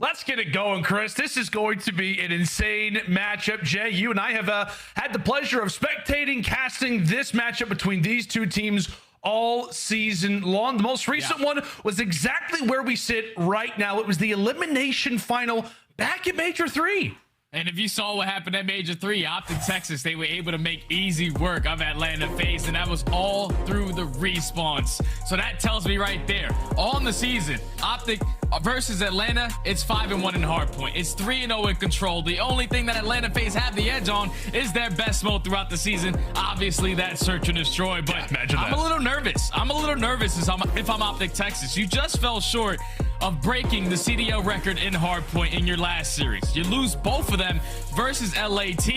Let's get it going, Chris. This is going to be an insane matchup. Jay, you and I have had the pleasure of spectating, casting this matchup between these two teams all season long. The most recent one was exactly where we sit right now. It was the elimination final back at Major 3. And if you saw what happened at Major 3, OpTic Texas, they were able to make easy work of Atlanta FaZe, and that was all through the respawns. So that tells me right there, on the season, OpTic versus Atlanta, it's 5-1 in hardpoint. It's 3-0 in control. The only thing that Atlanta FaZe have the edge on is their best mode throughout the season. Obviously, that search and destroy, but I'm a little nervous. I'm a little nervous if I'm OpTic Texas. You just fell short of breaking the CDL record in hardpoint in your last series. You lose both of them versus LAT,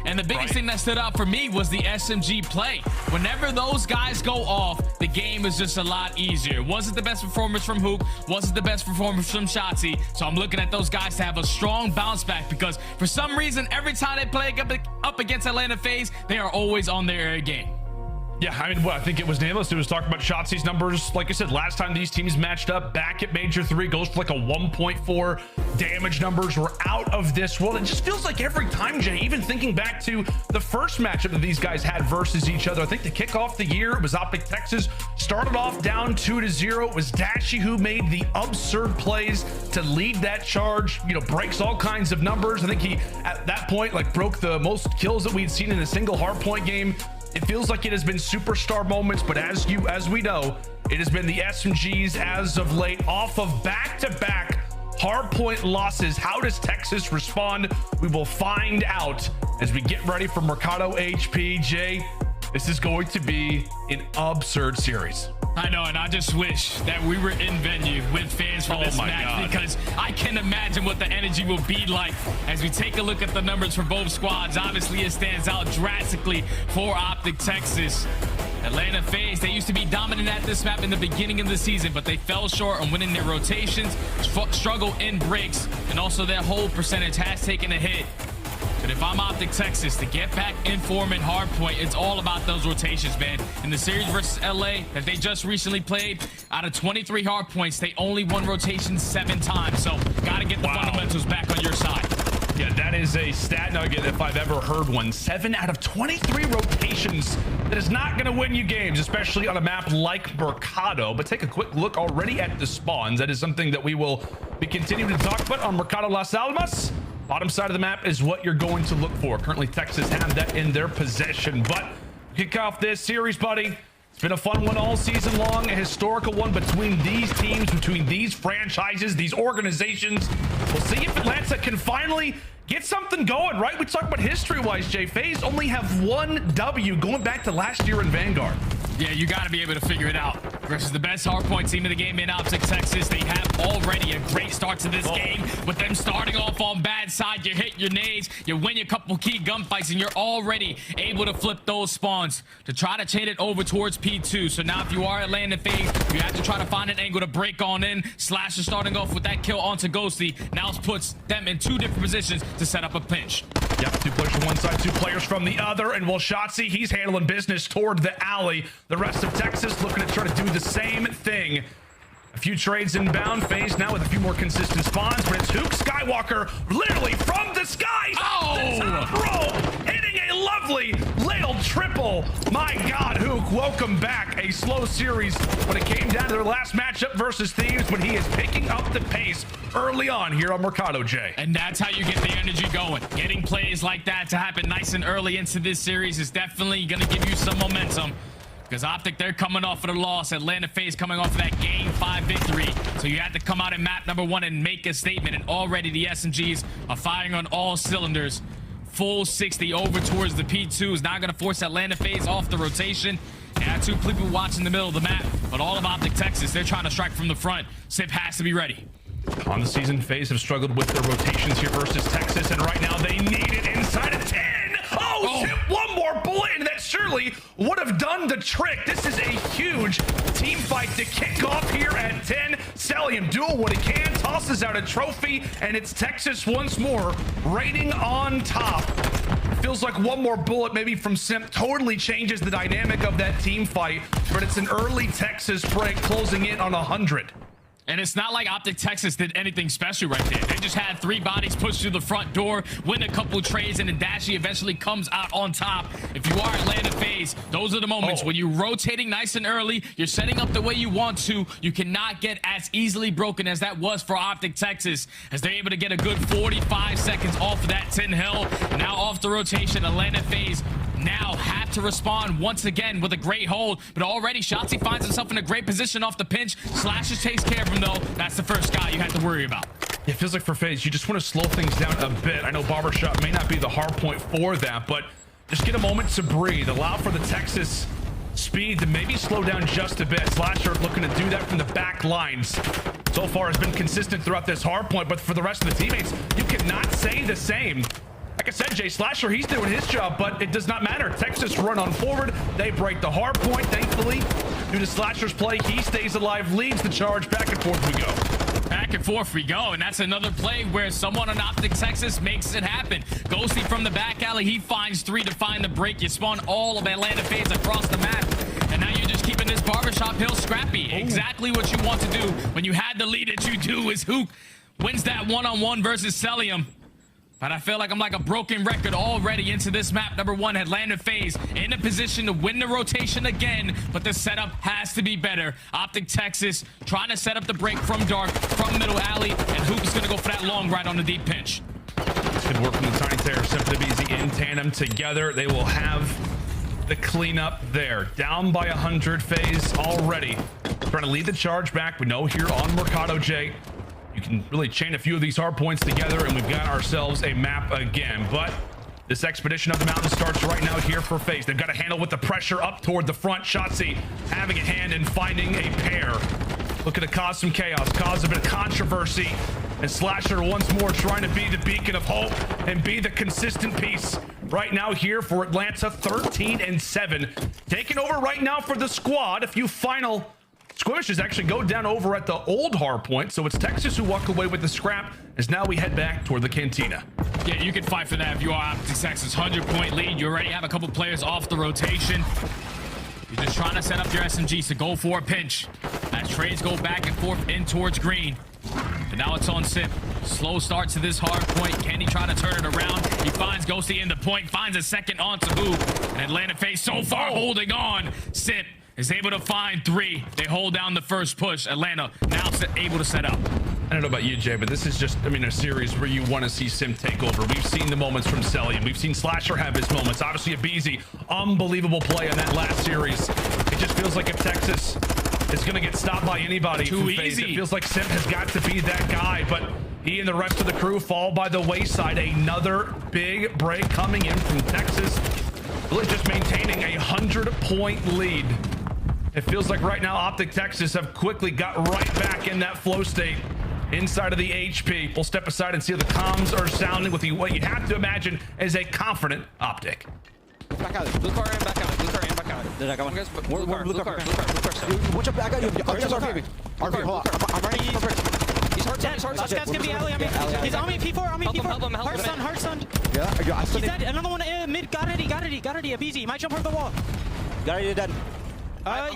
and the biggest thing that stood out for me was the SMG play. Whenever those guys go off, the game is just a lot easier. Wasn't the best performance from Huke, wasn't the best performance from Shotzzy, so I'm looking at those guys to have a strong bounce back, because for some reason, every time they play up against Atlanta FaZe, they are always on their game. Yeah, I mean, well, I think it was nameless. It was talking about Shotzzy's numbers. Like I said, last time these teams matched up back at Major 3, goes for like a 1.4 damage numbers. We're out of this world. It just feels like every time, Jay, even thinking back to the first matchup that these guys had versus each other, I think to kick off the year, it was OpTic Texas, started off down 2-0. It was Dashy who made the absurd plays to lead that charge, you know, breaks all kinds of numbers. I think he, at that point, like broke the most kills that we'd seen in a single hardpoint game. It feels like it has been superstar moments, but as we know, it has been the SMGs as of late, off of back-to-back hardpoint losses. How does Texas respond? We will find out as we get ready for Mercado HP. Jay, this is going to be an absurd series. I know, and I just wish that we were in venue with fans for this match, because I can imagine what the energy will be like as we take a look at the numbers for both squads. Obviously, it stands out drastically for OpTic Texas. Atlanta FaZe, they used to be dominant at this map in the beginning of the season, but they fell short on winning their rotations, struggle in breaks, and also their hold percentage has taken a hit. But if I'm OpTic Texas, to get back in form in hardpoint, it's all about those rotations, man. In the series versus LA that they just recently played, out of 23 hardpoints, they only won rotations 7 times. So gotta get the fundamentals back on your side. Yeah, that is a stat nugget if I've ever heard one. 7 out of 23 rotations. That is not going to win you games, especially on a map like Mercado. But take a quick look already at the spawns. That is something that we will be continuing to talk about on Mercado Las Almas. Bottom side of the map is what you're going to look for. Currently, Texas have that in their possession. But kick off this series, buddy. It's been a fun one all season long, a historical one between these teams, between these franchises, these organizations. We'll see if Atlanta can finally get something going, right? We talk about history-wise, Jay. FaZe only have 1 W going back to last year in Vanguard. Yeah, you got to be able to figure it out. Versus the best hardpoint team in the game in OpTic Texas. They have already a great start to this game. With them starting off on bad side, you hit your nades, you win a couple key gunfights, and you're already able to flip those spawns to try to chain it over towards P2. So now if you are Atlanta FaZe, you have to try to find an angle to break on in. Slasher starting off with that kill onto Ghosty. Now it puts them in 2 different positions to set up a pinch. Yep, 2 players from one side, 2 players from the other, and well, Shotzzy, he's handling business toward the alley. The rest of Texas looking to try to do the same thing. A few trades inbound. FaZe now with a few more consistent spawns, but it's Huke Skywalker literally from the skies. Bro, hitting a lovely little triple. My God, Huke, welcome back. A slow series when it came down to their last matchup versus Thieves, but he is picking up the pace early on here on Mercado, Jay. And that's how you get the energy going. Getting plays like that to happen nice and early into this series is definitely going to give you some momentum. Because OpTic, they're coming off of the loss. Atlanta FaZe coming off of that Game 5 victory. So you have to come out in map number 1 and make a statement. And already the SMGs are firing on all cylinders. Full 60 over towards the P2 is now going to force Atlanta FaZe off the rotation. They have 2 people watching the middle of the map. But all of OpTic Texas, they're trying to strike from the front. Simp has to be ready. On the season, FaZe have struggled with their rotations here versus Texas. And right now they need it inside of 10. Oh, shit, 1 more bullet, and that surely would have done the trick. This is a huge team fight to kick off here at 10. Cellium doing what he can, tosses out a trophy, and it's Texas once more, reigning on top. Feels like 1 more bullet maybe from Simp totally changes the dynamic of that team fight, but it's an early Texas break closing in on 100. And it's not like OpTic Texas did anything special right there. They just had 3 bodies pushed through the front door, win a couple trades, and then Dashy eventually comes out on top. If you are Atlanta FaZe, those are the moments when you're rotating nice and early, you're setting up the way you want to, you cannot get as easily broken as that was for OpTic Texas, as they're able to get a good 45 seconds off of that 10 hill. Now off the rotation, Atlanta FaZe now have to respond once again with a great hold, but already Shotzzy finds himself in a great position off the pinch. Slashes takes care of him though. That's the first guy you have to worry about. It feels like for FaZe, you just want to slow things down a bit. I know Barbershop may not be the hard point for that, but just get a moment to breathe. Allow for the Texas speed to maybe slow down just a bit. Slasher looking to do that from the back lines. So far has been consistent throughout this hard point, but for the rest of the teammates, you cannot say the same. Like I said, Jay Slasher, he's doing his job, but it does not matter. Texas run on forward. They break the hard point, thankfully. Due to Slasher's play, he stays alive, leads the charge. Back and forth we go. Back and forth we go, and that's another play where someone on OpTic Texas makes it happen. Ghosty from the back alley, he finds 3 to find the break. You spawn all of Atlanta FaZe across the map, and now you're just keeping this Barbershop hill scrappy. Exactly what you want to do when you had the lead that you do is Huke wins that one-on-one versus Cellium. But I feel like I'm like a broken record already into this map. Number 1, Atlanta FaZe in a position to win the rotation again, but the setup has to be better. OpTic Texas trying to set up the break from dark, from middle alley, and Huke is going to go for that long right on the deep pinch. Good work from the Tiny Terror, Simp and aBeZy in tandem together. They will have the cleanup there. Down by 100, FaZe already trying to lead the charge back. We know here on Mercado, Jay, you can really chain a few of these hard points together, and we've got ourselves a map again. But this expedition of the mountain starts right now here for FaZe. They've got to handle with the pressure up toward the front. Shotzzy having a hand in finding a pair. Looking to cause some chaos, cause a bit of controversy. And Slasher once more trying to be the beacon of hope and be the consistent piece right now here for Atlanta. 13-7. Taking over right now for the squad. A few final skirmishes actually go down over at the old hard point, so it's Texas who walk away with the scrap as now we head back toward the cantina. Yeah, you can fight for that if you are OpTic Texas. 100-point lead. You already have a couple players off the rotation. You're just trying to set up your SMGs to go for a pinch as trades go back and forth in towards green. And now it's on Simp. Slow start to this hard point. Can he try to turn it around? He finds Ghosty in the point, finds a second onto Huke. And Atlanta FaZe so far holding on. Simp is able to find 3. They hold down the first push. Atlanta now able to set up. I don't know about you, Jay, but this is just, I mean, a series where you want to see Simp take over. We've seen the moments from Cellium. We've seen Slasher have his moments. Obviously, aBeZy, unbelievable play in that last series. It just feels like if Texas is going to get stopped by anybody, too easy. It feels like Simp has got to be that guy, but he and the rest of the crew fall by the wayside. Another big break coming in from Texas. Really just maintaining a 100-point lead. It feels like right now OpTic Texas have quickly got right back in that flow state inside of the HP. We'll step aside and see how the comms are sounding with what you have to imagine is a confident OpTic. Back out. Blue car and back out. Blue car and back out. Did I got one? Blue car. Blue car. Watch out, back out. RV, hold on. I'm running. He's hard. He's hard. Last guy's gonna be alley. He's on me. P4. On me. P4. Hard stun. Yeah. He's dead. Another one mid. Got it. aBeZy. Might jump over the wall. Got it. Dead. I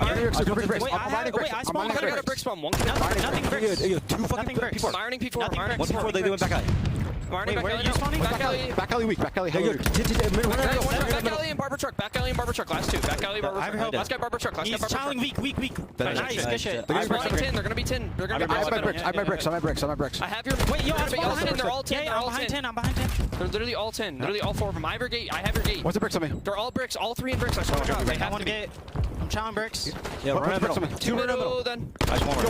spawned. I got a brick spawn. Nothing bricks. Two fucking bricks. I'm ironing P4. One before they went back alley. Wait, where are you spawning? Back alley. Back alley weak. Back alley. Back alley and barber truck. Back alley and barber truck. Last 2. Back alley, barber truck. Last guy barber truck. He's challenging weak. Nice. Good shit. They're gonna be 10. They're gonna be 10. They're gonna be I have my bricks. I have your. Wait, yo, I'm behind 10. They're all 10. I'm behind 10. They're literally all 10. Literally all 4 of them. I have your gate. I have your gate. What's the bricks on me? They're all bricks. All 3 in bricks. I swear to God. They have to be. I'm challenging bricks. Yeah, run bricks on me. 2 middle then. I just want one.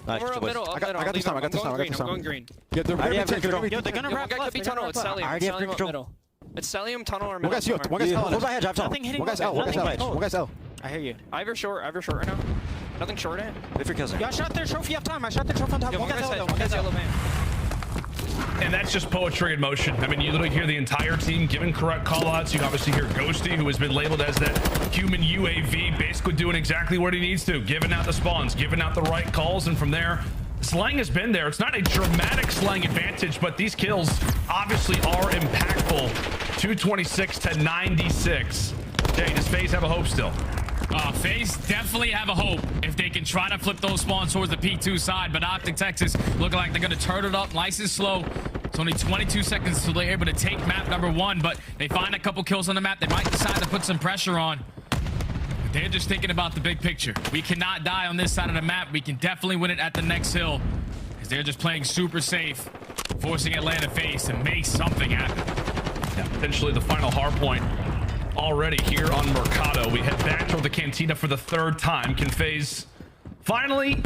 Over middle. I got this time. I'm going green. Yeah, they're gonna One guy could be tunnel. It's Cellium. I already have Cellium control. middle. It's Cellium, tunnel, or One middle. guy's L. Hold my head. I'm Nothing hitting. One guy's L. One guy's L. I hear you. I have your short right now. Nothing short at. If you're kills Yo, I shot their trophy up time. I shot their trophy on top. One guy's yellow man. And that's just poetry in motion. I mean, you literally hear the entire team giving correct call-outs. You obviously hear Ghosty, who has been labeled as that human UAV, basically doing exactly what he needs to, giving out the spawns, giving out the right calls, and from there, slang has been there. It's not a dramatic slang advantage, but these kills obviously are impactful. 226 to 96. Jay, does FaZe have a hope still? FaZe definitely have a hope if they can try to flip those spawns towards the P2 side, but OpTic Texas looking like they're going to turn it up nice and slow. It's only 22 seconds until they're able to take map number 1, but they find a couple kills on the map. They might decide to put some pressure on. But they're just thinking about the big picture. We cannot die on this side of the map. We can definitely win it at the next hill, because they're just playing super safe, forcing Atlanta FaZe to make something happen. Yeah, potentially the final hard point already here on Mercado. We head back toward the Cantina for the 3rd time. Can FaZe finally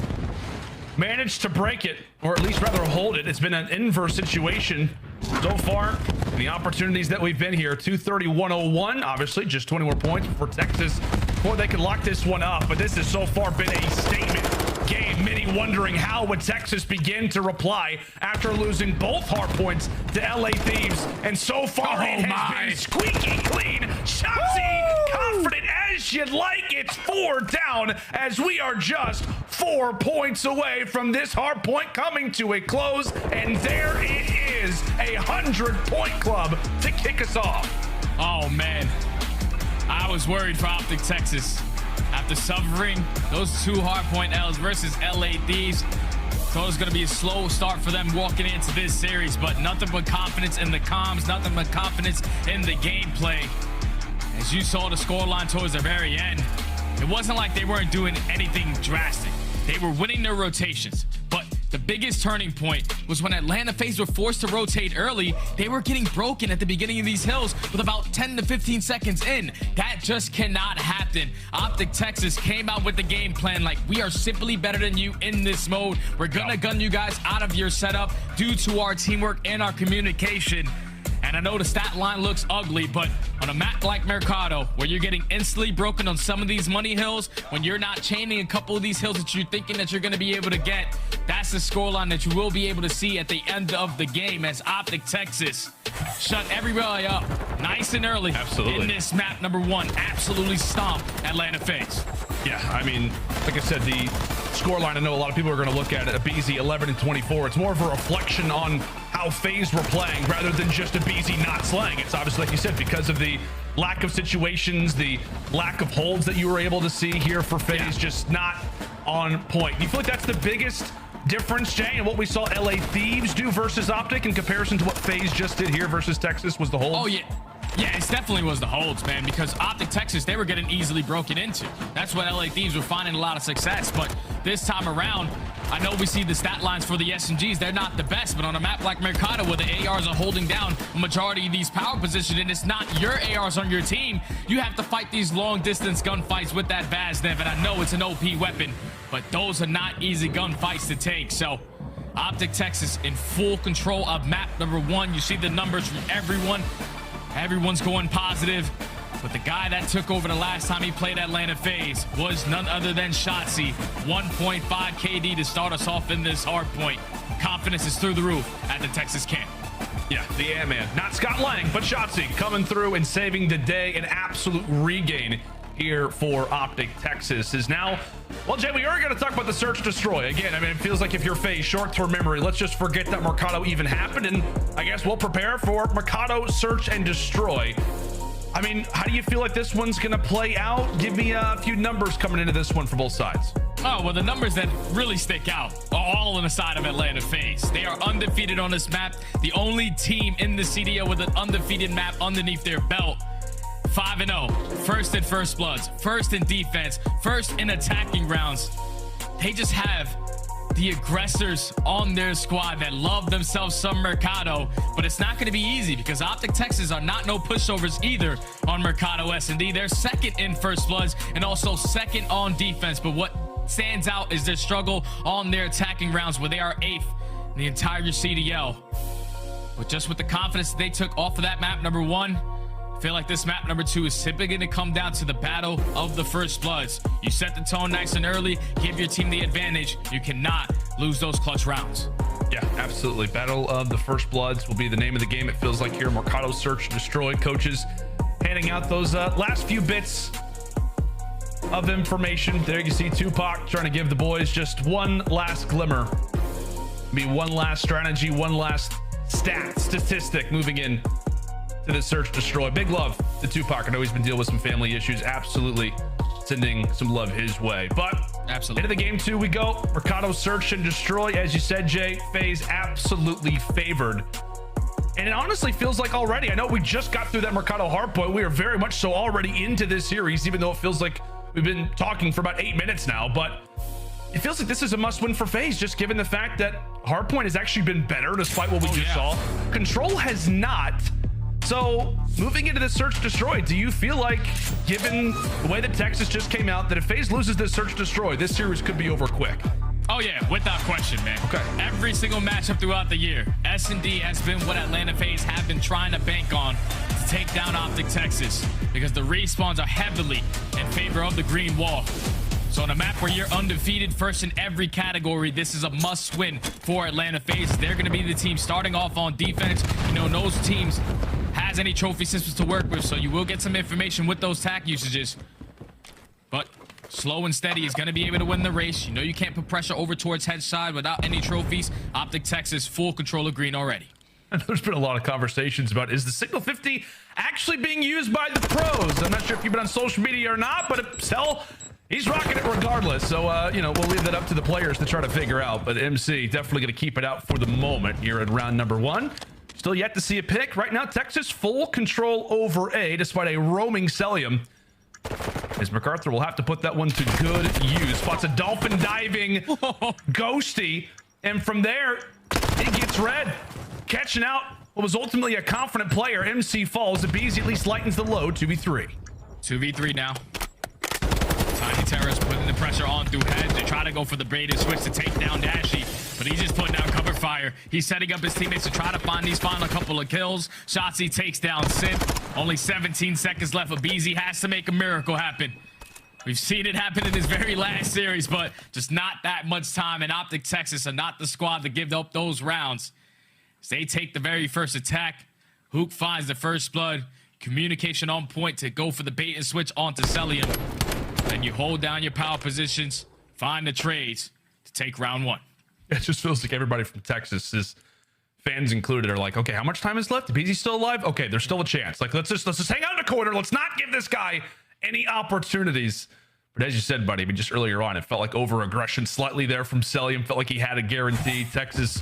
manage to break it, or at least rather hold it? It's been an inverse situation so far. The opportunities that we've been here, 230-101, obviously just 20 more points for Texas before they can lock this one up. But this has so far been a statement game. Many wondering how would Texas begin to reply after losing both hard points to LA Thieves, and so far it has been squeaky clean. Shotzzy, confident as you'd like. It's 4 down as we are just 4 points away from this hard point coming to a close, and there it is, a 100-point club to kick us off. Oh man, I was worried for OpTic Texas after suffering those 2 hardpoint L's versus LA Thieves. So it's going to be a slow start for them walking into this series, but nothing but confidence in the comms, nothing but confidence in the gameplay. As you saw the scoreline towards the very end, it wasn't like they weren't doing anything drastic. They were winning their rotations, but the biggest turning point was when Atlanta FaZe were forced to rotate early. They were getting broken at the beginning of these hills with about 10 to 15 seconds in. That just cannot happen. OpTic Texas came out with the game plan like, we are simply better than you in this mode. We're gonna gun you guys out of your setup due to our teamwork and our communication. And I know the stat line looks ugly, but on a map like Mercado, where you're getting instantly broken on some of these money hills, when you're not chaining a couple of these hills that you're thinking that you're going to be able to get, that's the scoreline that you will be able to see at the end of the game, as OpTic Texas shut everybody up nice and early. Absolutely. In this map number 1. Absolutely stomp Atlanta FaZe. Yeah, I mean, like I said, the scoreline, I know a lot of people are going to look at it, aBeZy 11-24. It's more of a reflection on how FaZe were playing rather than just aBeZy not slaying. It's obviously, like you said, because of the lack of situations, the lack of holds that you were able to see here for FaZe, just not on point. You feel like that's the biggest difference, Jay, in what we saw LA Thieves do versus OpTic in comparison to what FaZe just did here versus Texas? Was the hold? Oh, yeah. Yeah, it definitely was the holds, man, because OpTic Texas, they were getting easily broken into. That's what LA Thieves were finding a lot of success. But this time around, I know we see the stat lines for the SMGs. They're not the best, but on a map like Mercado, where the ARs are holding down a majority of these power positions, and it's not your ARs on your team, you have to fight these long-distance gunfights with that Vaznev, and I know it's an OP weapon, but those are not easy gunfights to take. So OpTic Texas in full control of map number 1. You see the numbers from everyone. Everyone's going positive, but the guy that took over the last time he played Atlanta FaZe was none other than Shotzzy. 1.5 KD to start us off in this hard point. Confidence is through the roof at the Texas camp. Yeah, the man, not Scott Lang, but Shotzzy coming through and saving the day. An absolute regain here for OpTic Texas is now. Well, Jay, we are going to talk about the search destroy again. I mean, it feels like if you're FaZe, short-term memory, let's just forget that Mercado even happened, and I guess we'll prepare for Mercado search and destroy. I mean, how do you feel like this one's going to play out? Give me a few numbers coming into this one for both sides. Oh, well, the numbers that really stick out are all on the side of Atlanta FaZe. They are undefeated on this map. The only team in the CDL with an undefeated map underneath their belt. 5-0, first in first bloods, first in defense, first in attacking rounds. They just have the aggressors on their squad that love themselves some Mercado, but it's not going to be easy because OpTic Texas are not no pushovers either on Mercado S&D. They're second in first bloods and also second on defense, but what stands out is their struggle on their attacking rounds, where they are 8th in the entire CDL. But just with the confidence they took off of that map number 1, I feel like this map number 2 is simply going to come down to the battle of the first bloods. You set the tone nice and early, give your team the advantage. You cannot lose those clutch rounds. Yeah, absolutely. Battle of the first bloods will be the name of the game. It feels like here, Mercado search and destroy. Coaches handing out those last few bits of information. There you see Tupac trying to give the boys just one last glimmer. Be one last strategy, one last statistic moving in to the search destroy. Big love to Tupac. I know he's been dealing with some family issues. Absolutely sending some love his way. But Absolutely. into the game 2 we go. Røkkr search and destroy. As you said, Jay, FaZe absolutely favored. And it honestly feels like already, I know we just got through that Mercado hardpoint. We are very much so already into this series, even though it feels like we've been talking for about 8 minutes now. But it feels like this is a must-win for FaZe, just given the fact that hardpoint has actually been better, despite what we just saw. Control has not. So moving into the search destroy, do you feel like, given the way that Texas just came out, that if FaZe loses this search destroy, this series could be over quick? Oh yeah, without question, man. Okay. Every single matchup throughout the year, S&D has been what Atlanta FaZe have been trying to bank on to take down OpTic Texas, because the respawns are heavily in favor of the green wall. So on a map where you're undefeated first in every category, this is a must win for Atlanta FaZe. They're going to be the team starting off on defense. You know, those teams has any trophy systems to work with, so you will get some information with those tack usages. But slow and steady is going to be able to win the race. You know you can't put pressure over towards head side without any trophies. OpTic Texas, full control of green already. And there's been a lot of conversations about, is the Signal 50 actually being used by the pros? I'm not sure if you've been on social media or not, but Cell, he's rocking it regardless. So, you know, we'll leave that up to the players to try to figure out. But MC definitely going to keep it out for the moment here in round number 1. Still yet to see a pick. Right now, Texas full control over A, despite a roaming Cellium. As MacArthur will have to put that one to good use. Spots a dolphin diving Ghosty. And from there, it gets red. Catching out what was ultimately a confident player. MC falls. aBeZy at least lightens the load. 2v3. 2v3 now. Tiny Terrorist putting the pressure on through heads. They try to go for the baited switch to take down Dashy, but he's just putting down cover fire. He's setting up his teammates to try to find these final couple of kills. Shotzzy takes down Simp. Only 17 seconds left. aBeZy has to make a miracle happen. We've seen it happen in this very last series, but just not that much time. And OpTic Texas are not the squad to give up those rounds. As they take the very first attack, Huke finds the first blood. Communication on point to go for the bait and switch onto Cellium. Then you hold down your power positions, find the trades to take round 1. It just feels like everybody from Texas, is fans included, are like, okay, how much time is left? aBeZy still alive? Okay, there's still a chance. Like, let's just hang out in the corner. Let's not give this guy any opportunities. But as you said, buddy, I mean, just earlier on, it felt like over-aggression slightly there from Cellium. Felt like he had a guarantee. Texas,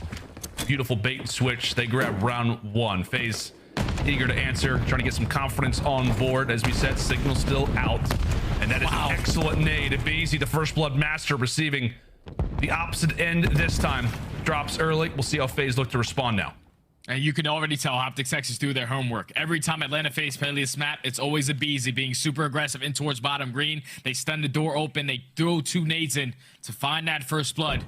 beautiful bait and switch. They grab round 1. FaZe eager to answer, trying to get some confidence on board. As we said, Signal still out. And that is an excellent nade. aBeZy, the first blood master, receiving the opposite end this time. Drops early. We'll see how FaZe look to respond now. And you can already tell OpTic Texas do their homework. Every time Atlanta FaZe play this map, it's always aBeZy being super aggressive in towards bottom green. They stun the door open. They throw 2 nades in to find that first blood.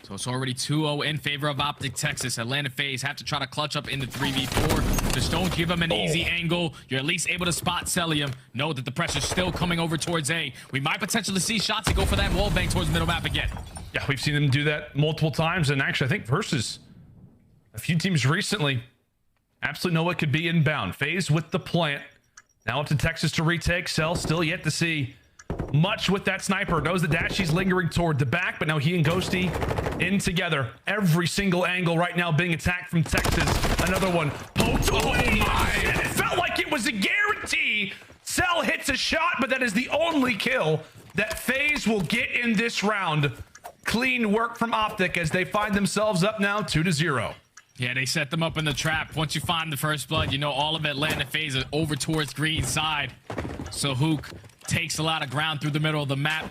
So it's already 2-0 in favor of OpTic Texas. Atlanta FaZe have to try to clutch up in the 3v4. Just don't give them an easy angle. You're at least able to spot Cellium. Know that the pressure's still coming over towards A. We might potentially see Shotzzy go for that wall bang towards the middle map again. Yeah, we've seen them do that multiple times. And actually, I think versus a few teams recently, absolutely know what could be inbound. FaZe with the plant. Now up to Texas to retake. Cell still yet to see much with that sniper. Knows that Dashy's lingering toward the back, but now he and Ghosty in together. Every single angle right now being attacked from Texas. Another one poked away. And it felt like it was a guarantee. Cell hits a shot, but that is the only kill that FaZe will get in this round. Clean work from OpTic as they find themselves up now 2-0. Yeah, they set them up in the trap. Once you find the first blood, you know all of Atlanta FaZe is over towards green side. So Huke takes a lot of ground through the middle of the map.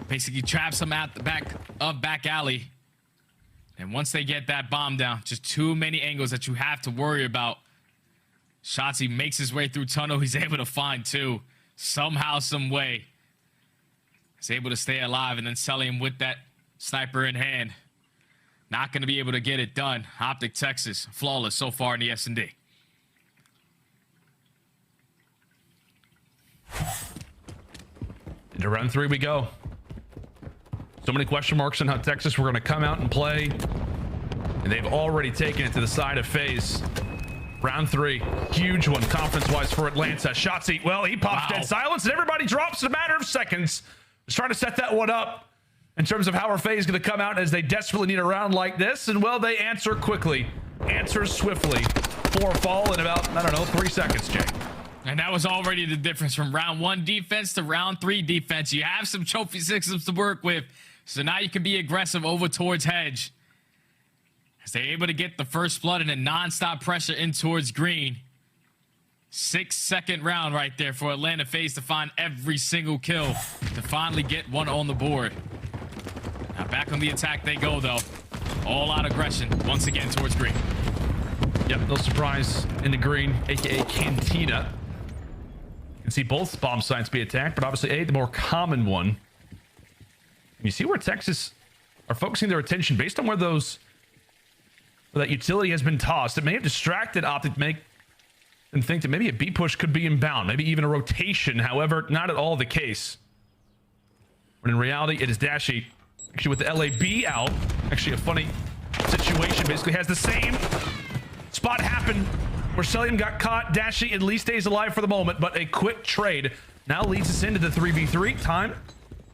Basically traps them at the back of back alley. And once they get that bomb down, just too many angles that you have to worry about. Shotzzy makes his way through tunnel. He's able to find 2. Somehow, some way. He's able to stay alive, and then Cellium with that sniper in hand. Not going to be able to get it done. OpTic Texas, flawless so far in the S&D. Into round 3 we go. So many question marks on how Texas were going to come out and play. And they've already taken it to the side of FaZe. Round 3, huge one confidence-wise for Atlanta. Shotzzy, well, he pops dead silence, and everybody drops in a matter of seconds. Just trying to set that one up in terms of how our FaZe is going to come out as they desperately need a round like this. And, well, they answer quickly, answer swiftly. 4 fall in about, I don't know, 3 seconds, Jay. And that was already the difference from round 1 defense to round 3 defense. You have some trophy systems to work with, so now you can be aggressive over towards Hedge. As they're able to get the first blood and a non-stop pressure in towards green. 6-second round right there for Atlanta FaZe to find every single kill to finally get one on the board. Now back on the attack they go, though. All out aggression once again towards green. Yep, no surprise in the green, aka Cantina. You can see both bomb sites be attacked, but obviously the more common one. And you see where Texas are focusing their attention based on where that utility has been tossed. It may have distracted OpTic and think that maybe a B push could be inbound, maybe even a rotation. However, not at all the case. When in reality, it is Dashy, actually with the LAB out. Actually, a funny situation. Basically has the same spot happen where Cellium got caught. Dashy at least stays alive for the moment, but a quick trade now leads us into the 3v3 time.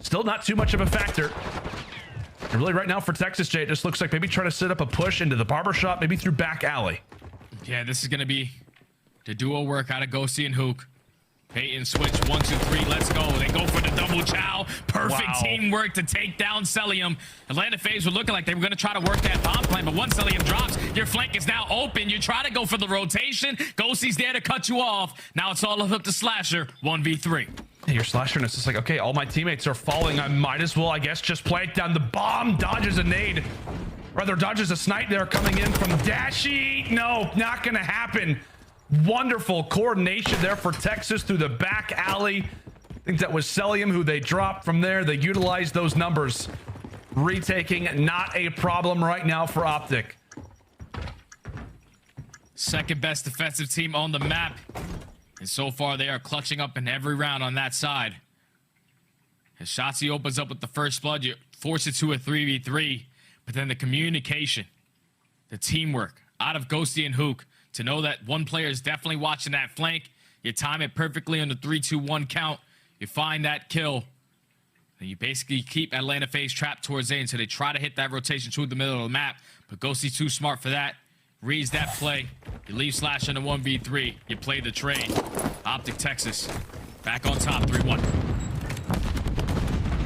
Still not too much of a factor. And really right now for Texas, Jay, it just looks like maybe try to set up a push into the barbershop, maybe through back alley. Yeah, this is going to be the duo work out of Ghosty and Huke. Peyton switch 1, 2, 3. Let's go. They go for the double chow. Perfect teamwork to take down Cellium. Atlanta FaZe were looking like they were going to try to work that bomb plan, but once Cellium drops, your flank is now open. You try to go for the rotation. Ghosty's there to cut you off. Now it's all up to Slasher. 1v3. Hey, your Slasher, and it's just like, okay, all my teammates are falling. I might as well, I guess, just play it down. The bomb dodges a nade. Rather, dodges a snipe there coming in from Dashy. No, not going to happen. Wonderful coordination there for Texas through the back alley. I think that was Cellium who they dropped from there. They utilized those numbers. Retaking, not a problem right now for OpTic. Second best defensive team on the map. And so far, they are clutching up in every round on that side. As Shotzzy opens up with the first blood, you force it to a 3v3. But then the communication, the teamwork out of Ghosty and Huke to know that one player is definitely watching that flank. You time it perfectly on the 3-2-1 count. You find that kill. And you basically keep Atlanta FaZe trapped towards A until they try to hit that rotation through the middle of the map. But Ghosty's too smart for that. Reads that play. You leave Slash in a 1v3. You play the trade. OpTic Texas back on top 3-1.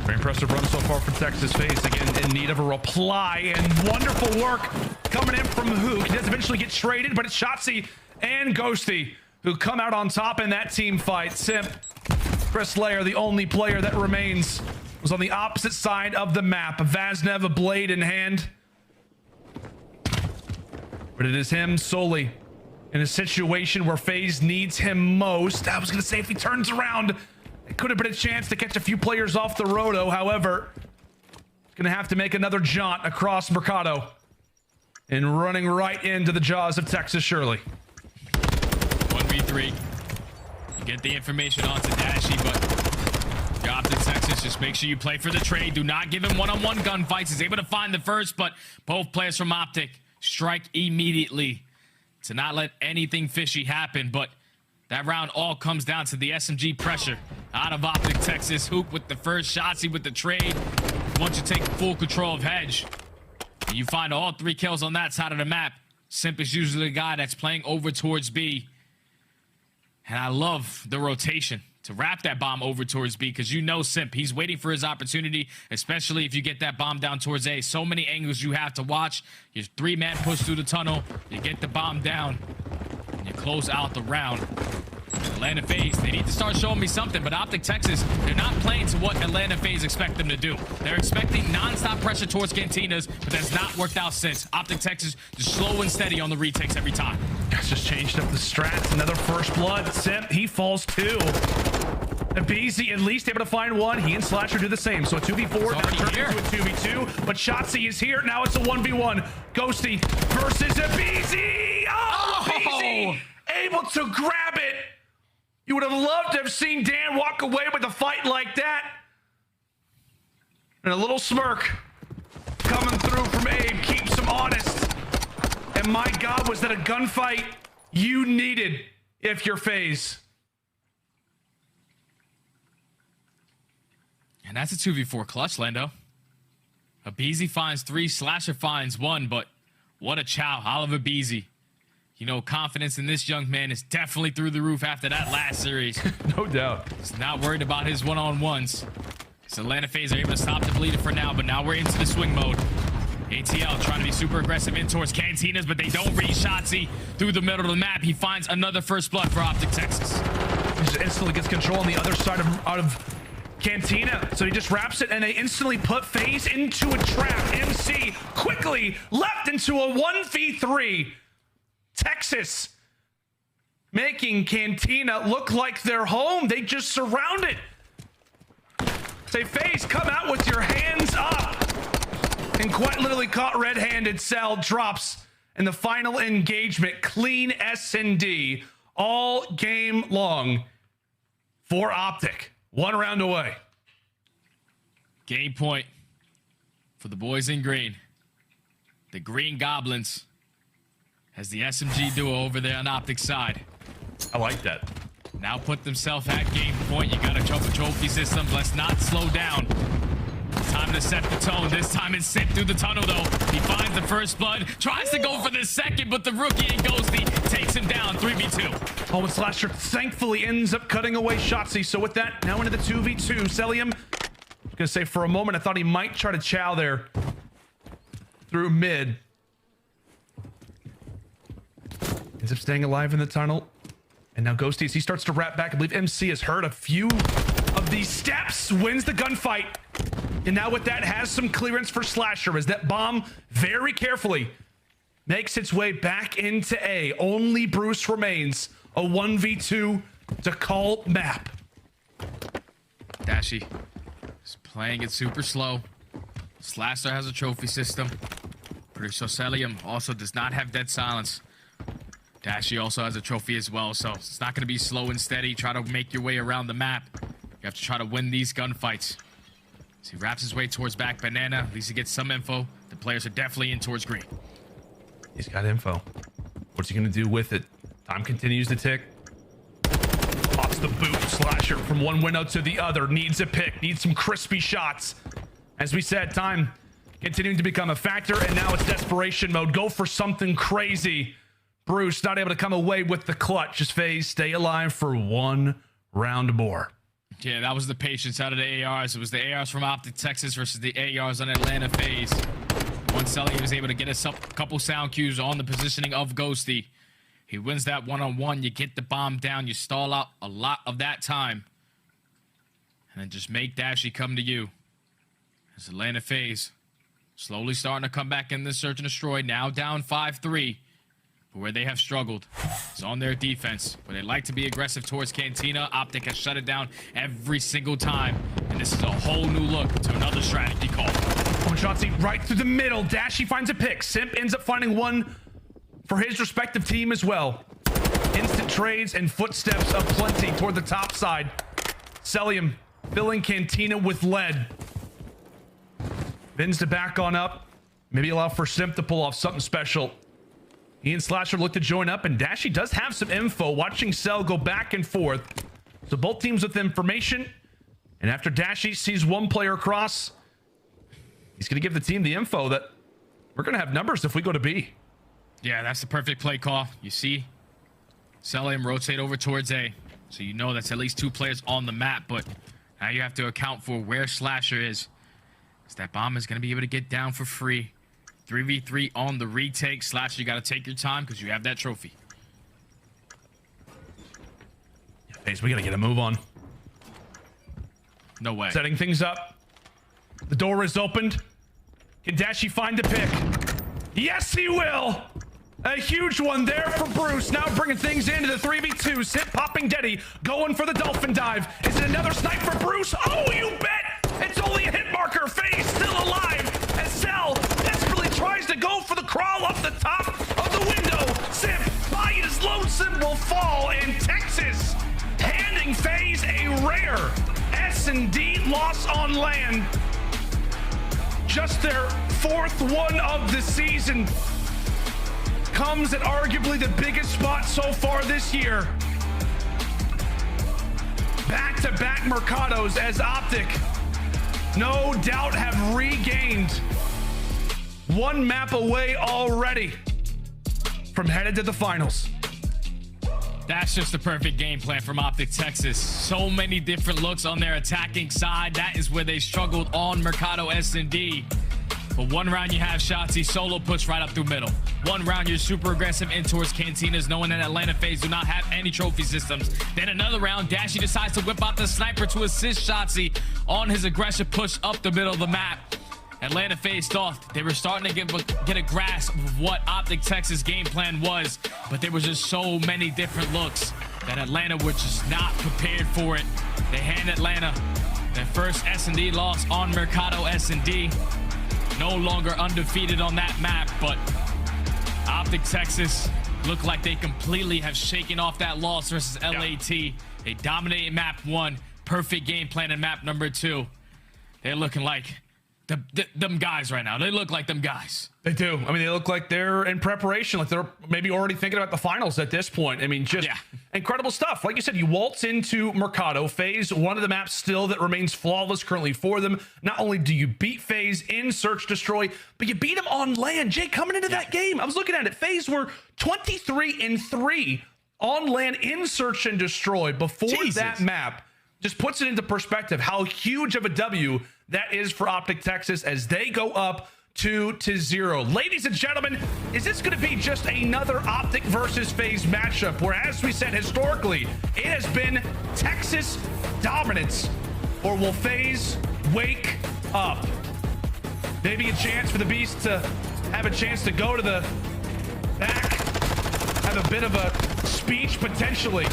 Very impressive run so far for Texas FaZe. Again, in need of a reply, and wonderful work coming in from Huke. He does eventually get traded, but it's Shotzzy and Ghosty who come out on top in that team fight. Simp, Chris Lair, the only player that remains, was on the opposite side of the map. Vaznev, a blade in hand. But it is him solely in a situation where FaZe needs him most. I was going to say if he turns around, it could have been a chance to catch a few players off the roto. However, he's going to have to make another jaunt across Mercado and running right into the jaws of Texas Shirley. 1v3. You get the information onto Dashy, but you're OpTic Texas. Just make sure you play for the trade. Do not give him one-on-one gunfights. He's able to find the first, but both players from OpTic strike immediately to not let anything fishy happen. But that round all comes down to the SMG pressure out of OpTic Texas. Huke with the first, Shotzzy with the trade. Once you take full control of Hedge, and you find all 3 kills on that side of the map, Simp is usually the guy that's playing over towards B. And I love the rotation to wrap that bomb over towards B, because you know Simp, he's waiting for his opportunity, especially if you get that bomb down towards A. So many angles you have to watch. Your 3-man push through the tunnel, you get the bomb down, and you close out the round. Atlanta FaZe, they need to start showing me something, but OpTic Texas, they're not playing to what Atlanta FaZe expect them to do. They're expecting non-stop pressure towards Cantinas, but that's not worked out since. OpTic Texas just slow and steady on the retakes every time. That's just changed up the strats. Another first blood. Simp, he falls too. aBeZy at least able to find one. He and Slasher do the same. So a 2v4, now turns into a 2v2. But Shotzzy is here. Now it's a 1v1. Ghosty versus aBeZy. Oh, aBeZy able to grab it. You would have loved to have seen Dan walk away with a fight like that. And a little smirk coming through from Abe keeps him honest. And my God, was that a gunfight you needed if you're FaZe. And that's a 2v4 clutch, Lando. aBeZy finds 3, Slasher finds 1, but what a chow out of aBeZy. You know, confidence in this young man is definitely through the roof after that last series. No doubt. He's not worried about his one-on-ones. So Atlanta FaZe are able to stop the bleeder for now, but now we're into the swing mode. ATL trying to be super aggressive in towards Cantinas, but they don't reach Shotzzy through the middle of the map. He finds another first blood for OpTic Texas. He just instantly gets control on the other side of Cantina. So he just wraps it, and they instantly put FaZe into a trap. MC quickly left into a 1v3. Texas making Cantina look like they're home. They just surround it. Say, FaZe, come out with your hands up. And quite literally caught red-handed. Cell drops in the final engagement. Clean S&D all game long for OpTic. 1 round away. Game point for the boys in green. The Green Goblins has the SMG duo over there on OpTic side. I like that. Now put themselves at game point. You got to jump a trophy system. Let's not slow down. Time to set the tone. This time it's Simp through the tunnel, though. He finds the first blood, tries to go for the second, but the rookie and Ghosty takes him down 3v2. Oh, and Slasher thankfully ends up cutting away Shotzzy. So with that, now into the 2v2. Cellium, I was gonna say for a moment, I thought he might try to chow there through mid. Ends up staying alive in the tunnel. And now Ghosty, as he starts to wrap back, I believe MC has heard a few of these steps, wins the gunfight. And now with that, has some clearance for Slasher as that bomb very carefully makes its way back into A. Only Bruce remains. A 1v2 to call map. Dashy is playing it super slow. Slasher has a trophy system. Pretty sure Cellium also does not have dead silence. Dashy also has a trophy as well, so it's not going to be slow and steady. Try to make your way around the map. You have to try to win these gunfights. So he wraps his way towards back banana. At least he gets some info. The players are definitely in towards green. He's got info. What's he going to do with it? Time continues to tick. Pops the boot. Slasher from one window to the other. Needs a pick. Needs some crispy shots. As we said, time continuing to become a factor, and now it's desperation mode. Go for something crazy. Bruce not able to come away with the clutch. Just FaZe stay alive for 1 round more. Yeah, that was the patience out of the ARs. It was the ARs from OpTic Texas versus the ARs on Atlanta FaZe. Once Cellium was able to get us up a couple sound cues on the positioning of Ghosty. He wins that one-on-one. You get the bomb down. You stall out a lot of that time. And then just make Dashy come to you. As Atlanta FaZe slowly starting to come back in this search and destroy. Now down 5-3. But where they have struggled is on their defense. Where they like to be aggressive towards Cantina. OpTic has shut it down every single time. And this is a whole new look to another strategy call. One Shotzzy right through the middle. Dashy finds a pick. Simp ends up finding one for his respective team as well. Instant trades and footsteps of plenty toward the top side. Cellium filling Cantina with lead. Bins to back on up. Maybe allow for Simp to pull off something special. He and Slasher look to join up, and Dashy does have some info. Watching Cell go back and forth. So both teams with information. And after Dashy sees one player across, he's going to give the team the info that we're going to have numbers if we go to B. Yeah, that's the perfect play call. You see Cellium rotate over towards A. So you know that's at least 2 players on the map, but now you have to account for where Slasher is. Because that bomb is going to be able to get down for free. 3v3 on the retake. Slasher, you got to take your time because you have that trophy. FaZe, we got to get a move on. No way. Setting things up. The door is opened. Can Dashy find the pick? Yes, he will. A huge one there for Bruce. Now bringing things into the 3v2. Simp popping Deddy. Going for the dolphin dive. Is it another snipe for Bruce? Oh, you bet. It's only a hit marker. FaZe still alive. As Cell desperately tries to go for the crawl up the top of the window. Simp by his lonesome will fall. And Texas handing FaZe a rare S&D loss on land. Just their 4th one of the season. Comes at arguably the biggest spot so far this year. Back-to-back Mercados as OpTic, no doubt, have regained 1 map away already from headed to the finals. That's just the perfect game plan from OpTic Texas. So many different looks on their attacking side. That is where they struggled on Mercado S&D. But one round you have Shotzzy solo push right up through middle. One round you're super aggressive in towards Cantinas, knowing that Atlanta FaZe do not have any trophy systems. Then another round, Dashy decides to whip out the sniper to assist Shotzzy on his aggressive push up the middle of the map. Atlanta FaZe thought they were starting to get a grasp of what OpTic Texas' game plan was, but there was just so many different looks that Atlanta were just not prepared for it. They hand Atlanta their first S&D loss on Mercado S&D. No longer undefeated on that map, but OpTic Texas look like they completely have shaken off that loss versus LAT. They dominated map 1, perfect game plan in map number 2. They're looking like them guys right now. They look like them guys. They do. I mean, they look like they're in preparation, like they're maybe already thinking about the finals at this point. I mean, just incredible stuff. Like you said, you waltz into Mercado. FaZe, one of the maps still that remains flawless currently for them. Not only do you beat FaZe in Search Destroy, but you beat them on land. Jay, coming into that game, I was looking at it. FaZe were 23-3 on land in Search and Destroy before that map. Just puts it into perspective how huge of a W that is for OpTic Texas as they go up 2-0. Ladies and gentlemen, is this going to be just another OpTic versus FaZe matchup where, as we said, historically, it has been Texas dominance? Or will FaZe wake up? Maybe a chance for the Beast to have a chance to go to the back, have a bit of a speech potentially,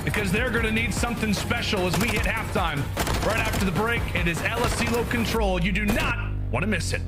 because they're going to need something special as we hit halftime. Right after the break, it is LSCLO Control. You do not want to miss it.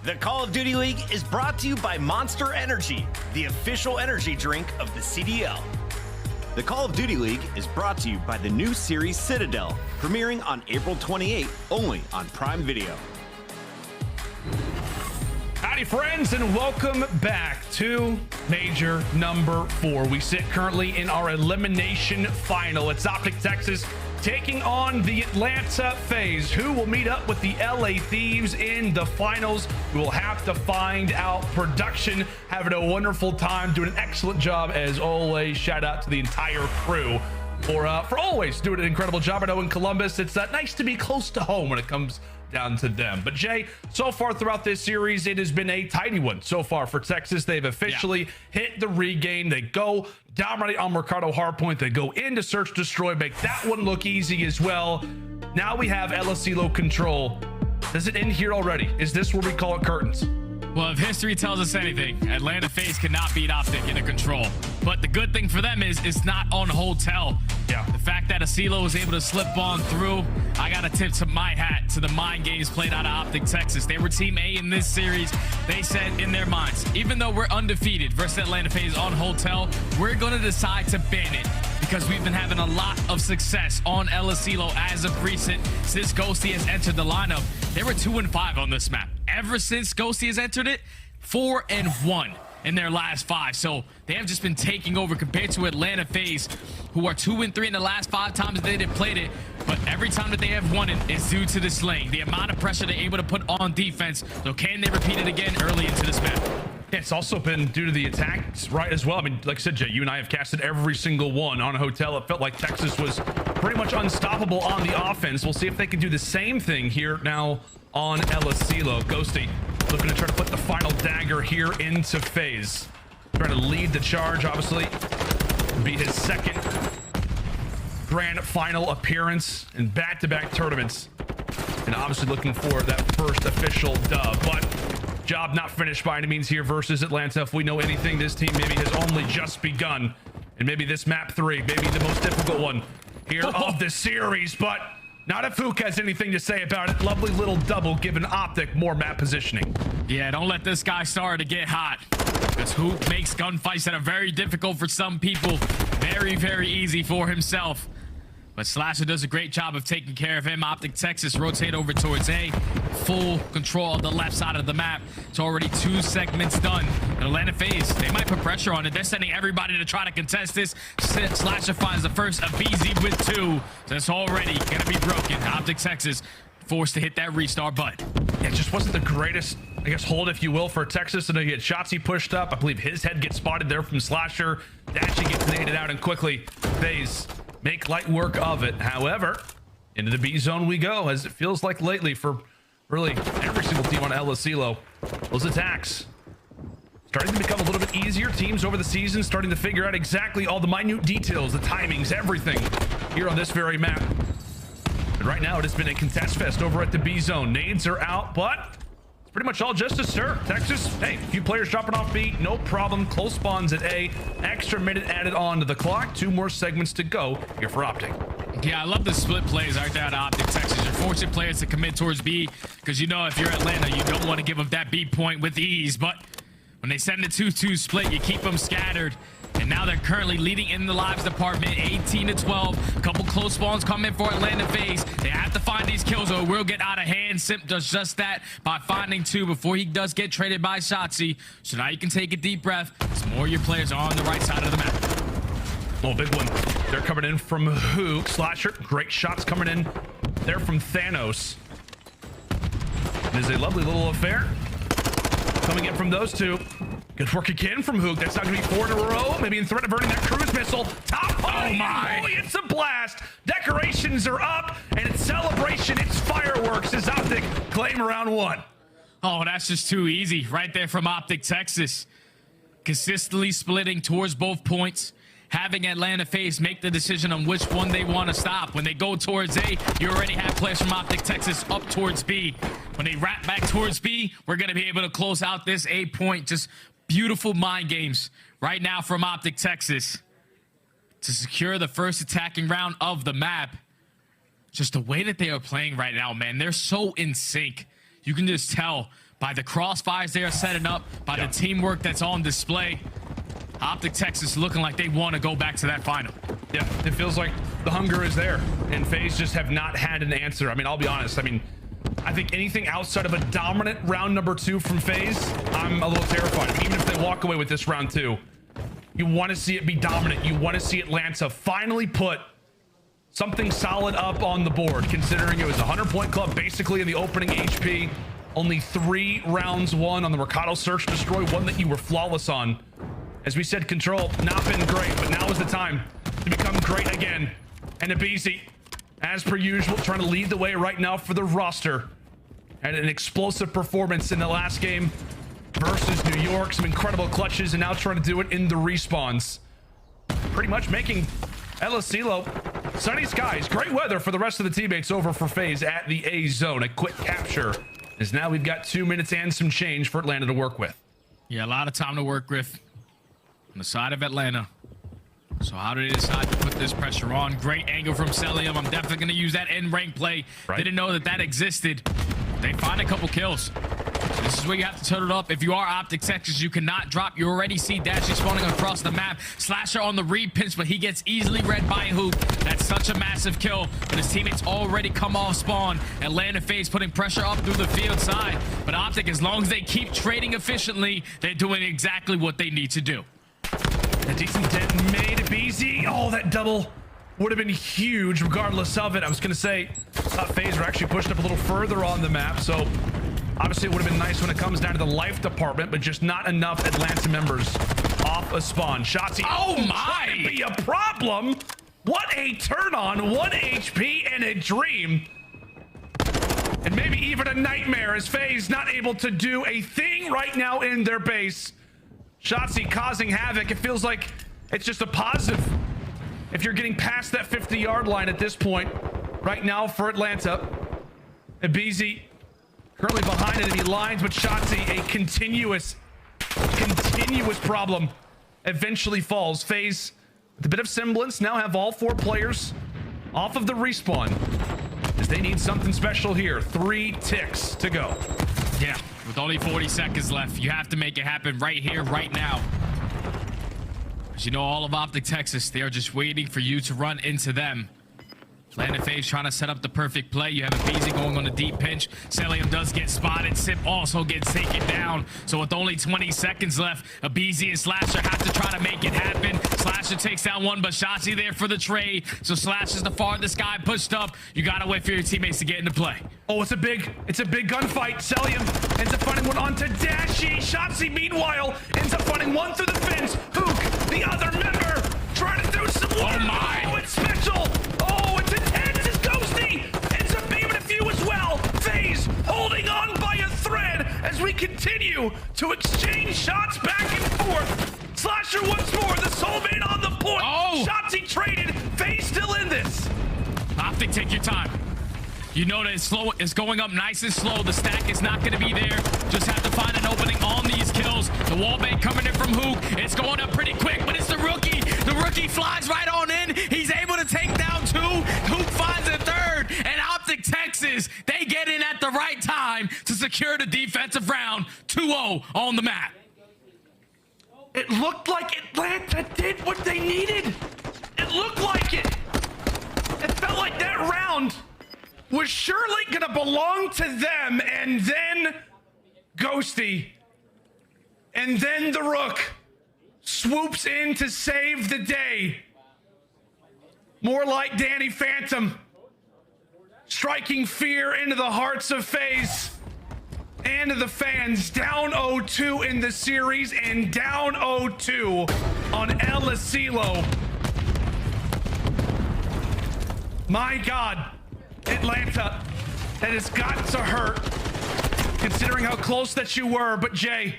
The Call of Duty League is brought to you by Monster Energy, the official energy drink of the CDL. The Call of Duty League is brought to you by the new series Citadel, premiering on April 28th, only on Prime Video. Howdy, friends, and welcome back to Major number 4. We sit currently in our elimination final. It's OpTic Texas taking on the Atlanta FaZe, who will meet up with the LA Thieves in the finals. We will have to find out. Production having a wonderful time, doing an excellent job as always. Shout out to the entire crew for always doing an incredible job. I know in Columbus, it's nice to be close to home when it comes down to them. But Jay, so far throughout this series, it has been a tidy one so far for Texas. They've officially hit the regain. They go dominate on Mercado Hardpoint. They go into Search Destroy, make that one look easy as well. Now we have Elasilo control. Does it end here already? Is this where we call it curtains? Well, if history tells us anything, Atlanta FaZe cannot beat OpTic in a control. But the good thing for them is it's not on hotel. Yeah. The fact that Asilo was able to slip on through, I got to tip to my hat to the mind games played out of OpTic Texas. They were Team A in this series. They said in their minds, even though we're undefeated versus Atlanta FaZe on hotel, we're going to decide to ban it because we've been having a lot of success on Elasilo as of recent since Ghosty has entered the lineup. They were 2-5 on this map. Ever since Ghosty has entered it, 4-1 in their last 5. So they have just been taking over compared to Atlanta FaZe, who are 2-3 in the last 5 times that they've played it. But every time that they have won it is due to the slaying, the amount of pressure they're able to put on defense. So can they repeat it again early into this map? It's also been due to the attacks, right, as well. I mean, like I said, Jay, you and I have casted every single one on hotel. It felt like Texas was pretty much unstoppable on the offense. We'll see if they can do the same thing here now on Elasilo. Ghosty looking to try to put the final dagger here into FaZe. Trying to lead the charge, obviously. Be his second grand final appearance in back-to-back tournaments. And obviously looking for that first official dub. But job not finished by any means here versus Atlanta. If we know anything, this team maybe has only just begun. And maybe this map 3, maybe the most difficult one here of the series. But not if Huke has anything to say about it. Lovely little double giving OpTic more map positioning. Yeah, don't let this guy start to get hot. Because Huke makes gunfights that are very difficult for some people. Very, very easy for himself. But Slasher does a great job of taking care of him. OpTic Texas rotate over towards A. Full control of the left side of the map. It's already 2 segments done. And Atlanta FaZe, they might put pressure on it. They're sending everybody to try to contest this. Slasher finds the first aBeZy with 2. So it's already going to be broken. OpTic Texas forced to hit that restart button. It just wasn't the greatest, I guess, hold, if you will, for Texas. And he had Shotzzy pushed up. I believe his head gets spotted there from Slasher. Dashy gets naded out, and quickly FaZe make light work of it. However, into the B zone we go, as it feels like lately for really every single team on Elasilo. Those attacks starting to become a little bit easier. Teams over the season starting to figure out exactly all the minute details, the timings, everything here on this very map. But right now it has been a contest fest over at the B zone. Nades are out, but it's pretty much all just a stir. Texas, hey, a few players dropping off B, no problem. Close spawns at A. Extra minute added on to the clock. 2 more segments to go here for OpTic. Yeah, I love the split plays right there at OpTic Texas. You're forcing players to commit towards B because you know if you're Atlanta, you don't want to give up that B point with ease. But when they send a 2-2 split, you keep them scattered. And now they're currently leading in the lives department, 18-12. A couple close spawns coming for Atlanta FaZe. They have to find these kills or it will get out of hand. Simp does just that by finding 2 before he does get traded by Shotzzy. So now you can take a deep breath. As more of your players are on the right side of the map. Oh, big one. They're coming in from Huke. Slasher, great shots coming in. They're from Thanos. It is a lovely little affair coming in from those 2. Good work again from Huke. That's not going to be 4 in a row. Maybe in threat of burning that cruise missile. Top body. Oh my. Boy, it's a blast. Decorations are up, and it's celebration. It's fireworks as OpTic claim round 1. Oh, that's just too easy right there from OpTic Texas. Consistently splitting towards both points. Having Atlanta FaZe make the decision on which one they want to stop. When they go towards A, you already have players from OpTic Texas up towards B. When they wrap back towards B, we're going to be able to close out this A point. Just beautiful mind games right now from OpTic Texas to secure the first attacking round of the map. Just the way that they are playing right now, man, they're so in sync. You can just tell by the crossfires they are setting up, by the teamwork that's on display. OpTic Texas looking like they want to go back to that final. Yeah, it feels like the hunger is there, and FaZe just have not had an answer. I mean, I'll be honest. I mean, I think anything outside of a dominant round number 2 from FaZe, I'm a little terrified. I mean, even if they walk away with this round 2, you want to see it be dominant. You want to see Atlanta finally put something solid up on the board, considering it was a 100-point club basically in the opening HP. Only 3 rounds won on the Mercado Search Destroy, one that you were flawless on. As we said, Control, not been great, but now is the time to become great again. And aBeZy, as per usual, trying to lead the way right now for the roster. Had an explosive performance in the last game versus New York. Some incredible clutches, and now trying to do it in the respawns. Pretty much making Elasilo sunny skies. Great weather for the rest of the teammates over for FaZe at the A zone. A quick capture, as now we've got 2 minutes and some change for Atlanta to work with. Yeah, a lot of time to work with on the side of Atlanta. So how do they decide to put this pressure on? Great angle from Cellium. I'm definitely going to use that end rank play. Right. Didn't know that existed. They find a couple kills. So this is where you have to turn it up. If you are OpTic Texas, you cannot drop. You already see Dashy spawning across the map. Slasher on the re-pinch, but he gets easily read by Huke. That's such a massive kill. But his teammates already come off spawn. Atlanta FaZe putting pressure up through the field side. But OpTic, as long as they keep trading efficiently, they're doing exactly what they need to do. A decent dent made aBeZy. Oh, that double would have been huge regardless of it. I was going to say, FaZe were actually pushed up a little further on the map, so obviously it would have been nice when it comes down to the life department, but just not enough Atlanta members off a spawn. Shotzzy, oh my! Be a problem. What a turn on, 1 HP and a dream. And maybe even a nightmare, as FaZe not able to do a thing right now in their base. Shotzzy causing havoc. It feels like it's just a positive if you're getting past that 50-yard line at this point right now for Atlanta. aBeZy currently behind enemy lines, but Shotzzy, a continuous problem, eventually falls. FaZe, with a bit of semblance, now have all 4 players off of the respawn, as they need something special here. 3 ticks to go. Yeah, with only 40 seconds left, you have to make it happen right here, right now. As you know, all of OpTic Texas, they are just waiting for you to run into them. Atlanta FaZe trying to set up the perfect play. You have aBeZy going on a deep pinch. Cellium does get spotted. Simp also gets taken down. So with only 20 seconds left, aBeZy and Slasher have to try to make it happen. Slasher takes down one, but Shotzzy there for the trade. So Slasher's the farthest guy pushed up. You gotta wait for your teammates to get into play. Oh, it's a big gunfight. Cellium ends up finding one onto Dashy. Shotzzy, meanwhile, ends up finding one through the fence. Huke, the other member, trying to do some work. Oh my! Oh, it's special. Oh, it's intense. It's Ghosty. Ends up beaming a few as well. FaZe holding on by a thread as we continue to exchange shots back and forth. Slasher once more, the soulmate on the point. Oh! Shotzzy traded. FaZe still in this. OpTic, take your time. You know that it's going up nice and slow. The stack is not going to be there. Just have to find an opening on these kills. The wallbang coming in from Huke. It's going up pretty quick, but it's the rookie. The rookie flies right on in. He's able to take down 2. Huke finds a 3rd. And OpTic Texas, they get in at the right time to secure the defensive round. 2-0 on the map. It looked like Atlanta did what they needed. It looked like it. It felt like that round was surely gonna belong to them, and then Ghosty, and then the Røkkr swoops in to save the day. More like Danny Phantom, striking fear into the hearts of FaZe and the fans. Down 0-2 in the series, and down 0-2 on Elasilo. My God. Atlanta, that has got to hurt, considering how close that you were. But Jay,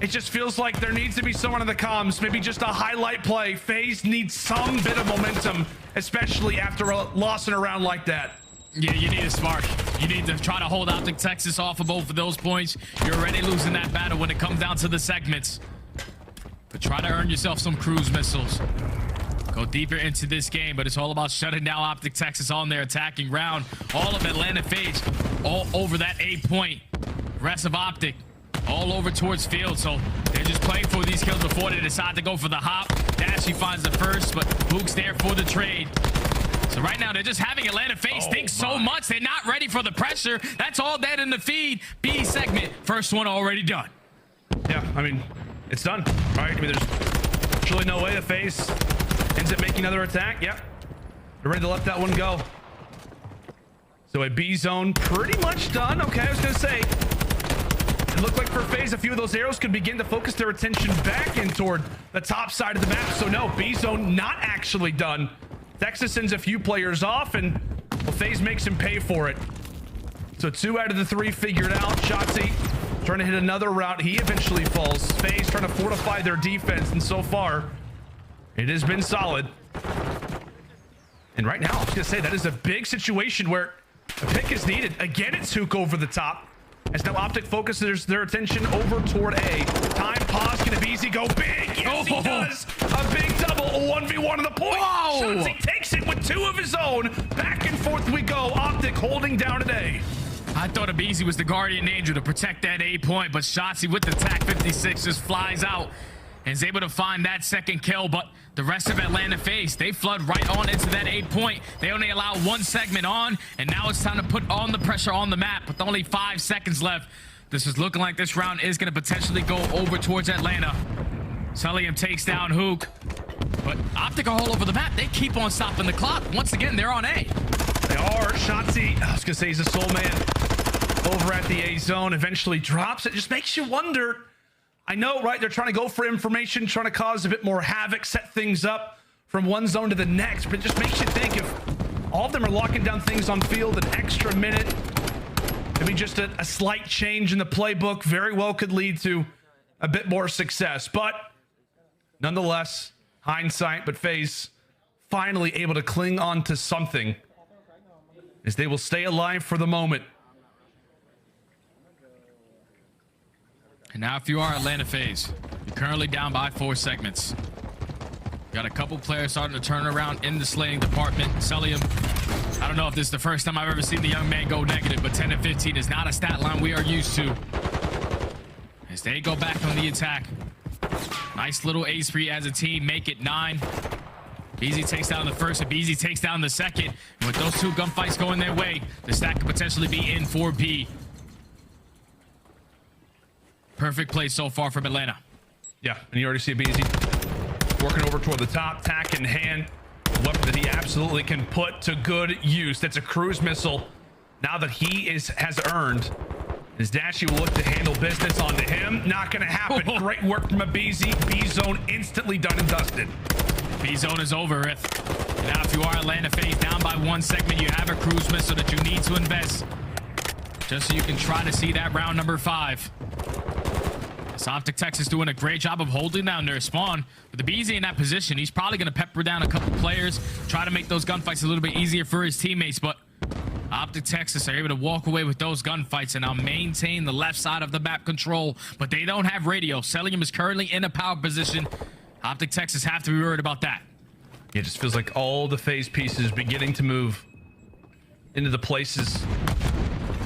it just feels like there needs to be someone in the comms, maybe just a highlight play. FaZe needs some bit of momentum, especially after a loss in a round like that. Yeah, you need a spark. You need to try to hold OpTic Texas off of both of those points. You're already losing that battle when it comes down to the segments. But try to earn yourself some cruise missiles. Go deeper into this game, but it's all about shutting down OpTic Texas on their attacking round. All of Atlanta FaZe all over that A point. Rest of OpTic all over towards field, so they're just playing for these kills before they decide to go for the hop. Dashy finds the first, but Huke's there for the trade. So right now, they're just having Atlanta FaZe think so much. They're not ready for the pressure. That's all dead in the feed. B segment, first one already done. Yeah, I mean, it's done, right? I mean, there's really no way the FaZe ends up making another attack. Yep. They're ready to let that one go. So a B zone pretty much done. Okay, I was going to say, it looked like for FaZe, a few of those arrows could begin to focus their attention back in toward the top side of the map. So no, B zone not actually done. Texas sends a few players off, and well, FaZe makes him pay for it. So 2 out of the 3 figured out. Shotzzy trying to hit another route. He eventually falls. FaZe trying to fortify their defense, and so far, it has been solid. And right now, I was going to say, that is a big situation where a pick is needed. Again, it's Huke over the top. As now OpTic focuses their attention over toward A. Time pause, can aBeZy go big? Yes, he does. A big double, a 1v1 on the point. Shotzzy takes it with 2 of his own. Back and forth we go. OpTic holding down an A. I thought aBeZy was the guardian angel to protect that A point, but Shotzzy with the TAC 56 just flies out and is able to find that second kill. But the rest of Atlanta FaZe, they flood right on into that A point. They only allow 1 segment on, and now it's time to put on the pressure on the map with only 5 seconds left. This is looking like this round is going to potentially go over towards Atlanta. Cellium takes down Huke, but OpTic are all over the map. They keep on stopping the clock. Once again, they're on A. They are. Shotzzy, I was going to say, he's a soul man over at the A zone, eventually drops. It just makes you wonder. I know, right? They're trying to go for information, trying to cause a bit more havoc, set things up from one zone to the next, but it just makes you think if all of them are locking down things on field, an extra minute, maybe just a slight change in the playbook very well could lead to a bit more success. But nonetheless, hindsight, but FaZe finally able to cling on to something as they will stay alive for the moment. And now if you are Atlanta FaZe, you're currently down by 4 segments. Got a couple players starting to turn around in the slaying department. Cellium, I don't know if this is the first time I've ever seen the young man go negative, but 10 and 15 is not a stat line we are used to. As they go back on the attack. Nice little ace spree as a team, make it 9. aBeZy takes down the first, aBeZy takes down the second. And with those 2 gunfights going their way, the stack could potentially be in for B. Perfect play so far from Atlanta. Yeah, and you already see aBeZy working over toward the top, tack in hand. A weapon that he absolutely can put to good use. That's a cruise missile. Now that he has earned, his Dashy will look to handle business onto him. Not going to happen. Great work from aBeZy. B zone instantly done and dusted. B zone is over with. Now, if you are Atlanta FaZe down by 1 segment, you have a cruise missile that you need to invest just so you can try to see that round number 5. OpTic Texas doing a great job of holding down their spawn. With aBeZy in that position, he's probably going to pepper down a couple players, try to make those gunfights a little bit easier for his teammates. But OpTic Texas are able to walk away with those gunfights and now maintain the left side of the map control. But they don't have radio. Cellium is currently in a power position. OpTic Texas have to be worried about that. It just feels like all the FaZe pieces beginning to move into the places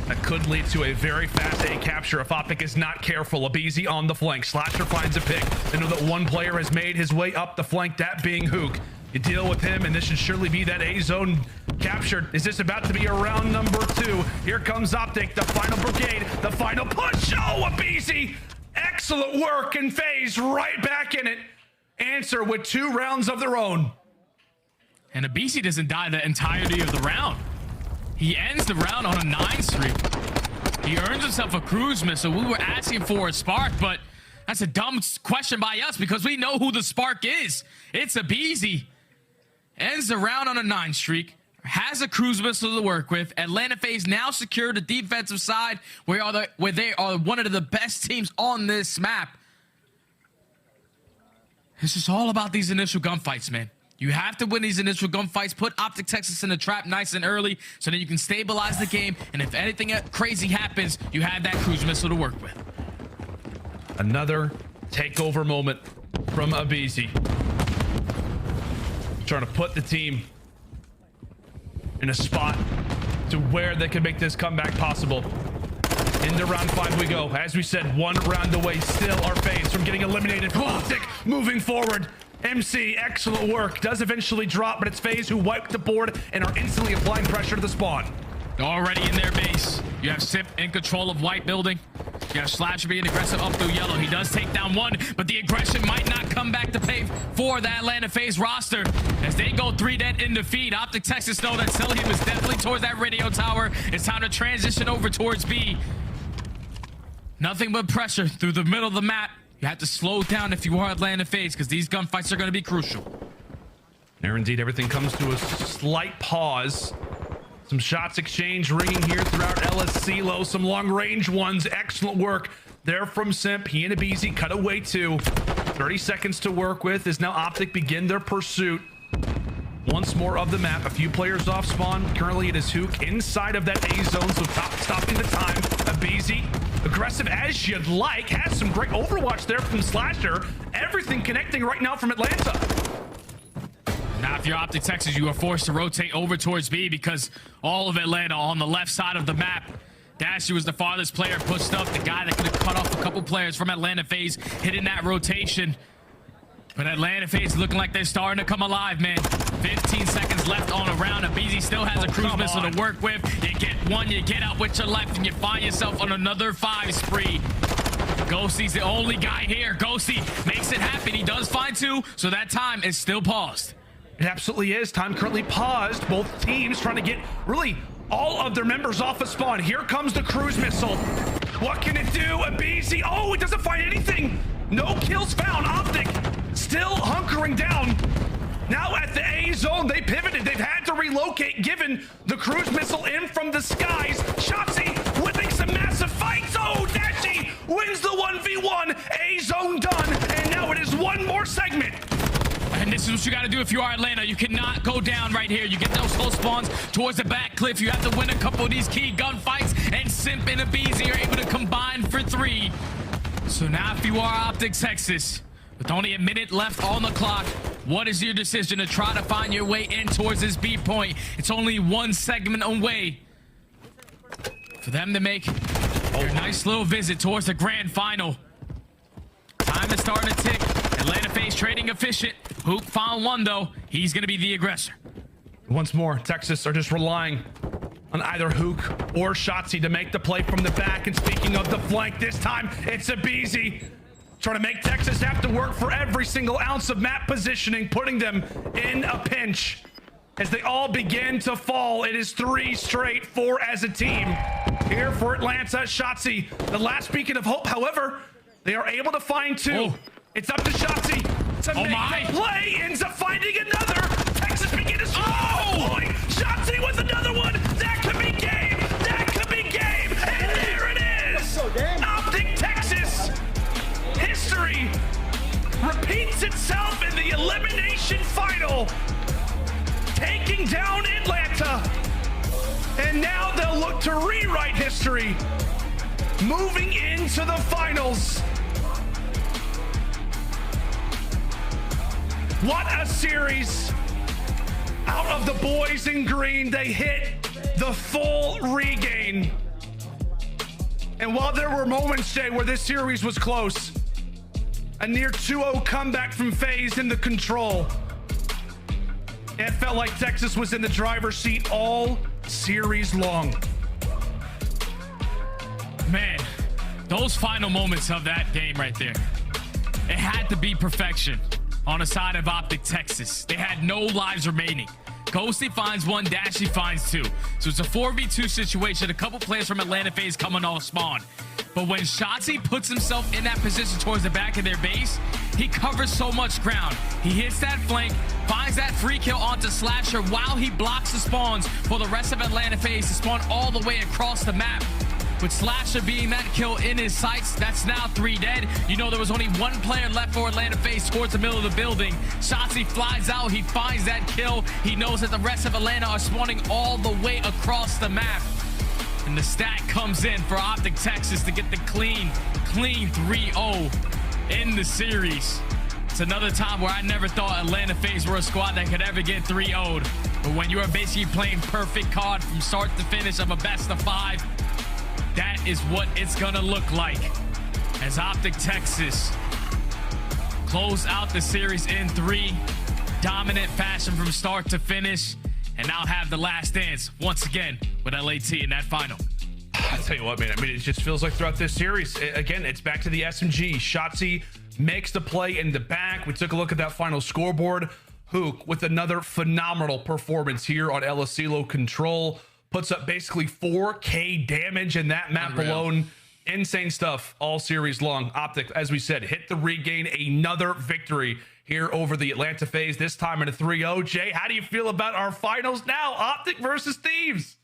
that could lead to a very fast A capture if OpTic is not careful. aBeZy on the flank. Slasher finds a pick. They know that one player has made his way up the flank, that being Huke. You deal with him, and this should surely be that A zone captured. Is this about to be a round number 2? Here comes OpTic, the final brigade, the final push. Oh, aBeZy! Excellent work, and FaZe right back in it. Answer with 2 rounds of their own. And aBeZy doesn't die the entirety of the round. He ends the round on a 9 streak. He earns himself a cruise missile. We were asking for a spark, but that's a dumb question by us because we know who the spark is. It's aBeZy. Ends the round on a 9 streak. Has a cruise missile to work with. Atlanta FaZe now secure the defensive side where they are one of the best teams on this map. It's just all about these initial gunfights, man. You have to win these initial gunfights, put OpTic Texas in the trap nice and early so that you can stabilize the game. And if anything crazy happens, you have that cruise missile to work with. Another takeover moment from aBeZy. Trying to put the team in a spot to where they can make this comeback possible. Into round 5 we go. As we said, 1 round away. Still our FaZe from getting eliminated. OpTic moving forward. MC, excellent work. Does eventually drop, but it's FaZe who wiped the board and are instantly applying pressure to the spawn. Already in their base. You have Simp in control of white building. You have Slasher being aggressive up through yellow. He does take down 1, but the aggression might not come back to pay for the Atlanta FaZe roster. As they go 3 dead in defeat, OpTic Texas know that Cellium is definitely towards that radio tower. It's time to transition over towards B. Nothing but pressure through the middle of the map. You have to slow down if you are Atlanta FaZe, because these gunfights are going to be crucial. There indeed, everything comes to a slight pause. Some shots exchange ringing here throughout LSClo. Some long range ones. Excellent work there from Simp. He and aBeZy cut away 2. 30 seconds to work with as now OpTic begin their pursuit. Once more of the map. A few players off spawn. Currently it is Huke inside of that A zone. So stopping the time. aBeZy, aggressive as you'd like. Has some great overwatch there from Slasher. Everything connecting right now from Atlanta. Now, if you're OpTic Texas, you are forced to rotate over towards B because all of Atlanta on the left side of the map. Dashy was the farthest player pushed up, the guy that could have cut off a couple players from Atlanta FaZe hitting that rotation. But Atlanta FaZe looking like they're starting to come alive, man. 15 seconds left on a round. aBeZy still has a cruise missile to work with. You get 1, you get out with your left, and you find yourself on another 5 spree. Ghosty's the only guy here. Ghosty makes it happen. He does find 2, so that time is still paused. It absolutely is. Time currently paused. Both teams trying to get really all of their members off of spawn. Here comes the cruise missile. What can it do? aBeZy. Oh, it doesn't find anything. No kills found. OpTic still hunkering down. Now at the A zone, they pivoted. They've had to relocate given the cruise missile in from the Skyz. Shotzzy whipping some massive fights. Oh, Dashy wins the 1v1. A zone done. And now it is 1 more segment. And this is what you got to do if you are Atlanta. You cannot go down right here. You get those slow spawns towards the back cliff. You have to win a couple of these key gunfights. And Simp and aBeZy are able to combine for 3. So now if you are OpTic Texas, with only a minute left on the clock, what is your decision to try to find your way in towards this B point? It's only 1 segment away for them to make a nice little visit towards the grand final. Time is starting to tick. Atlanta FaZe trading efficient. Huke found 1 though. He's going to be the aggressor. Once more, Texas are just relying on either Huke or Shotzzy to make the play from the back. And speaking of the flank, this time it's aBeZy trying to make Texas have to work for every single ounce of map positioning, putting them in a pinch. As they all begin to fall, it is 3 straight, 4 as a team. Here for Atlanta, Shotzzy, the last beacon of hope. However, they are able to find 2. Oh. It's up to Shotzzy to make the play. Ends up finding another. Texas begin to point. Shotzzy with another one. That could be game. That could be game. And there it is. OpTic Texas. History repeats itself in the elimination final. Taking down Atlanta. And now they'll look to rewrite history. Moving into the finals. What a series. Out of the boys in green, they hit the full regain. And while there were moments, Jay, where this series was close, a near 2-0 comeback from FaZe in the control, it felt like Texas was in the driver's seat all series long. Man, those final moments of that game right there, it had to be perfection. On the side of OpTic Texas, they had no lives remaining. Ghosty finds 1, Dashy finds 2. So it's a 4v2 situation. A couple players from Atlanta FaZe coming off spawn. But when Shotzzy puts himself in that position towards the back of their base, he covers so much ground. He hits that flank, finds that free kill onto Slasher while he blocks the spawns for the rest of Atlanta FaZe to spawn all the way across the map. With Slasher being that kill in his sights, that's now 3 dead. You know there was only 1 player left for Atlanta FaZe towards the middle of the building. Shotzzy flies out, he finds that kill. He knows that the rest of Atlanta are spawning all the way across the map. And the stat comes in for OpTic Texas to get the clean 3-0 in the series. It's another time where I never thought Atlanta FaZe were a squad that could ever get 3-0'd. But when you are basically playing perfect COD from start to finish of a best of 5, that is what it's gonna look like as OpTic Texas close out the series in 3, dominant fashion from start to finish, and now have the last dance once again with LAT in that final. I'll tell you what, man. I mean, it just feels like throughout this series, again, it's back to the SMG. Shotzzy makes the play in the back. We took a look at that final scoreboard. Huke with another phenomenal performance here on El Asilo Control. Puts up basically 4K damage in that map alone. Insane stuff all series long. OpTic, as we said, hit the regain, another victory here over the Atlanta FaZe, this time in a 3-0. Jay, how do you feel about our finals now? OpTic versus Thieves.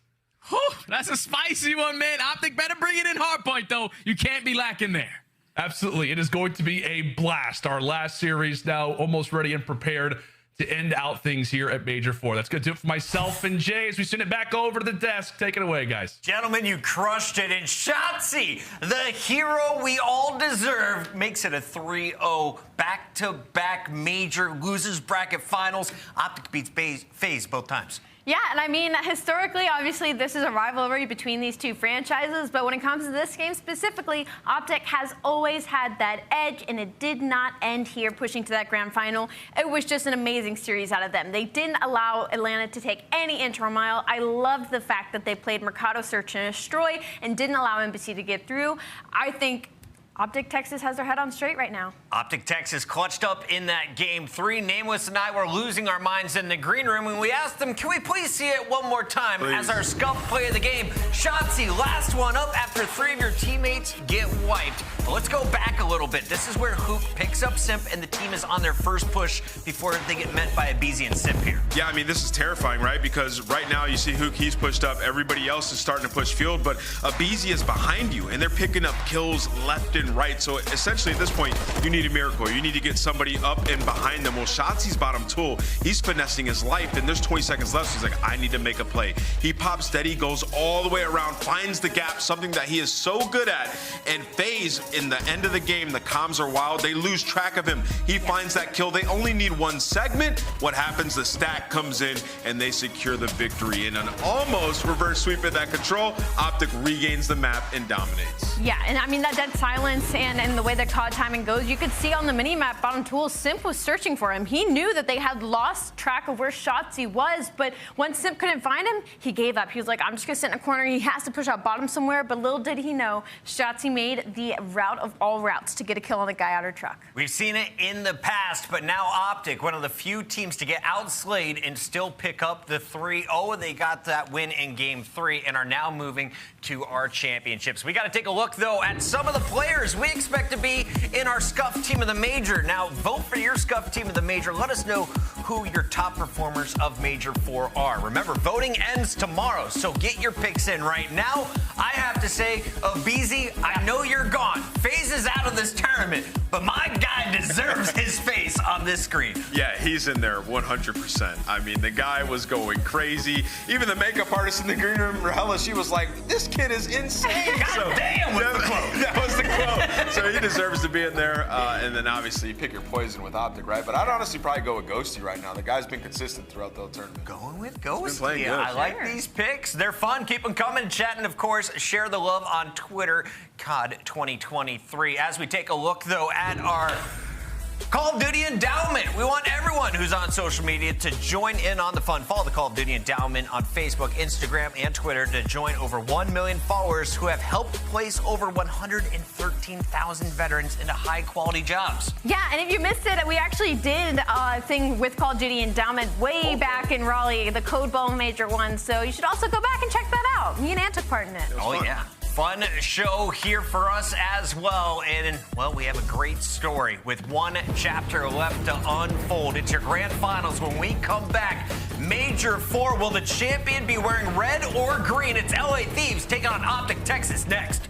Whew, that's a spicy one, man. OpTic better bring it in hardpoint, though. You can't be lacking there. Absolutely. It is going to be a blast. Our last series now almost ready and prepared to end out things here at Major 4. That's good to do it for myself and Jay as we send it back over to the desk. Take it away, guys. Gentlemen, you crushed it. And Shotzzy, the hero we all deserve, makes it a 3-0 back-to-back major, loses bracket finals. OpTic beats FaZe both times. Yeah, and I mean, historically, obviously, this is a rivalry between these two franchises, but when it comes to this game specifically, OpTic has always had that edge, and it did not end here pushing to that grand final. It was just an amazing series out of them. They didn't allow Atlanta to take any intra mile. I loved the fact that they played Mercado Search and Destroy and didn't allow Embassy to get through. I think OpTic Texas has their head on straight right now. OpTic Texas clutched up in that game 3. Nameless and I were losing our minds in the green room, and we asked them, can we please see it one more time as our scuff play of the game? Shotzzy, last one up after 3 of your teammates get wiped. But let's go back a little bit. This is where Huke picks up Simp, and the team is on their first push before they get met by aBeZy and Simp here. Yeah, I mean, this is terrifying, right? Because right now you see Huke, he's pushed up. Everybody else is starting to push field, but aBeZy is behind you, and they're picking up kills left and right. So essentially at this point, you need a miracle. You need to get somebody up and behind them. Well, Shotzi's bottom tool, he's finessing his life, and there's 20 seconds left. So he's like, I need to make a play. He pops steady, goes all the way around, finds the gap, something that he is so good at. And FaZe, in the end of the game, the comms are wild. They lose track of him. He finds that kill. They only need one segment. What happens? The stack comes in, and they secure the victory. In an almost reverse sweep of that control, OpTic regains the map and dominates. Yeah, and I mean, that dead silence and the way that COD timing goes, you could see on the mini-map bottom tool, Simp was searching for him. He knew that they had lost track of where Shotzzy was, but once Simp couldn't find him, he gave up. He was like, I'm just gonna sit in a corner. He has to push out bottom somewhere, but little did he know, Shotzzy made the route of all routes to get a kill on the guy out of truck. We've seen it in the past, but now OpTic, one of the few teams to get outslayed and still pick up the 3-0. They got that win in game 3 and are now moving to our championships. We got to take a look, though, at some of the players we expect to be in our Scuff Team of the Major. Now, vote for your Scuff Team of the Major. Let us know who your top performers of Major 4 are. Remember, voting ends tomorrow, so get your picks in right now. I have to say, aBeZy, I know you're gone. FaZe is out of this tournament, but my guy deserves his face on this screen. Yeah, he's in there 100%. I mean, the guy was going crazy. Even the makeup artist in the green room, Rahela, she was like, this kid is insane. God damn was the quote. That was the quote. So he deserves to be in there. And then obviously you pick your poison with OpTic, right? But I'd honestly probably go with Ghosty right now. The guy's been consistent throughout the whole tournament. Going with Ghosty. Playing good. I like these picks. They're fun. Keep them coming. Chat, and of course, share the love on Twitter, COD 2023. As we take a look, though, at our Call of Duty Endowment. We want everyone who's on social media to join in on the fun. Follow the Call of Duty Endowment on Facebook, Instagram, and Twitter to join over 1 million followers who have helped place over 113,000 veterans into high-quality jobs. Yeah, and if you missed it, we actually did a thing with Call of Duty Endowment way back in Raleigh, the Code Ball Major one. So you should also go back and check that out. Me and Ant took part in it. Oh, yeah. Fun show here for us as well. And, well, we have a great story with one chapter left to unfold. It's your grand finals. When we come back, Major 4, will the champion be wearing red or green? It's LA Thieves taking on OpTic Texas next.